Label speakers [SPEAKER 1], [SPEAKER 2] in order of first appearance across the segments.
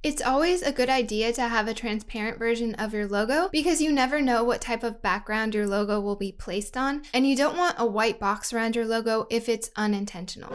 [SPEAKER 1] It's always a good idea to have a transparent version of your logo because you never know what type of background your logo will be placed on, and you don't want a white box around your logo if it's unintentional.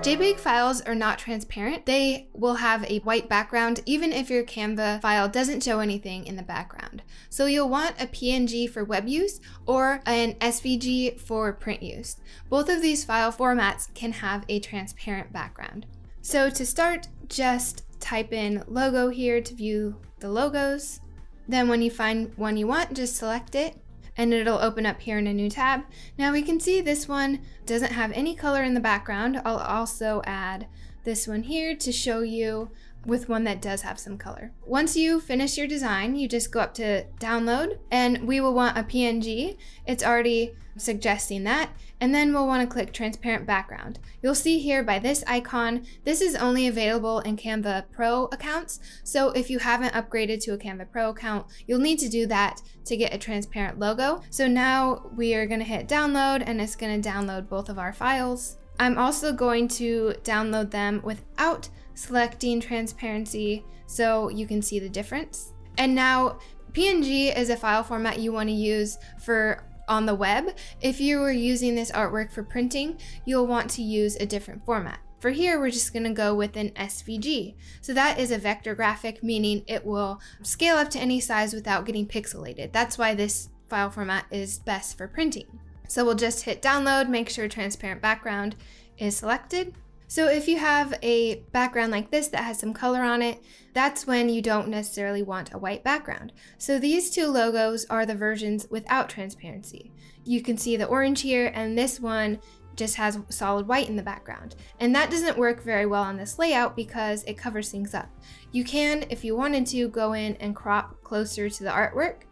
[SPEAKER 1] JPEG files are not transparent. They will have a white background even if your Canva file doesn't show anything in the background. So you'll want a PNG for web use or an SVG for print use. Both of these file formats can have a transparent background. So to start, just type in logo here to view the logos. Then when you find one you want, just select it and it'll open up here in a new tab. Now we can see this one doesn't have any color in the background. I'll also add this one here to show you with one that does have some color. Once you finish your design, you just go up to download and we will want a PNG. It's already suggesting that. And then we'll want to click transparent background. You'll see here by this icon, this is only available in Canva Pro accounts. So if you haven't upgraded to a Canva Pro account, you'll need to do that to get a transparent logo. So now we are going to hit download and it's going to download both of our files. I'm also going to download them without selecting transparency so you can see the difference. And now PNG is a file format you want to use for on the web. If you were using this artwork for printing, you'll want to use a different format. For here, we're just going to go with an SVG. So that is a vector graphic, meaning it will scale up to any size without getting pixelated. That's why this file format is best for printing. So we'll just hit download, make sure transparent background is selected. So if you have a background like this that has some color on it, that's when you don't necessarily want a white background. So these two logos are the versions without transparency. You can see the orange here, and this one just has solid white in the background. And that doesn't work very well on this layout because it covers things up. You can, if you wanted to, go in and crop closer to the artwork,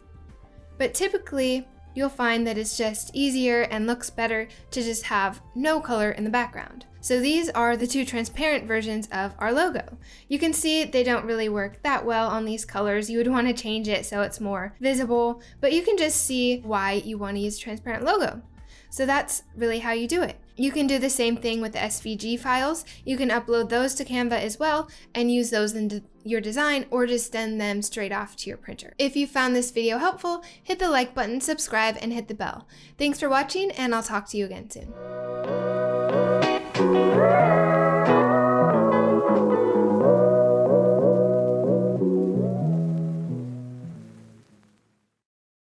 [SPEAKER 1] but typically you'll find that it's just easier and looks better to just have no color in the background. So these are the two transparent versions of our logo. You can see they don't really work that well on these colors. You would want to change it so it's more visible, but you can just see why you want to use transparent logo. So that's really how you do it. You can do the same thing with the SVG files. You can upload those to Canva as well and use those in your design or just send them straight off to your printer. If you found this video helpful, hit the like button, subscribe, and hit the bell. Thanks for watching, and I'll talk to you again soon.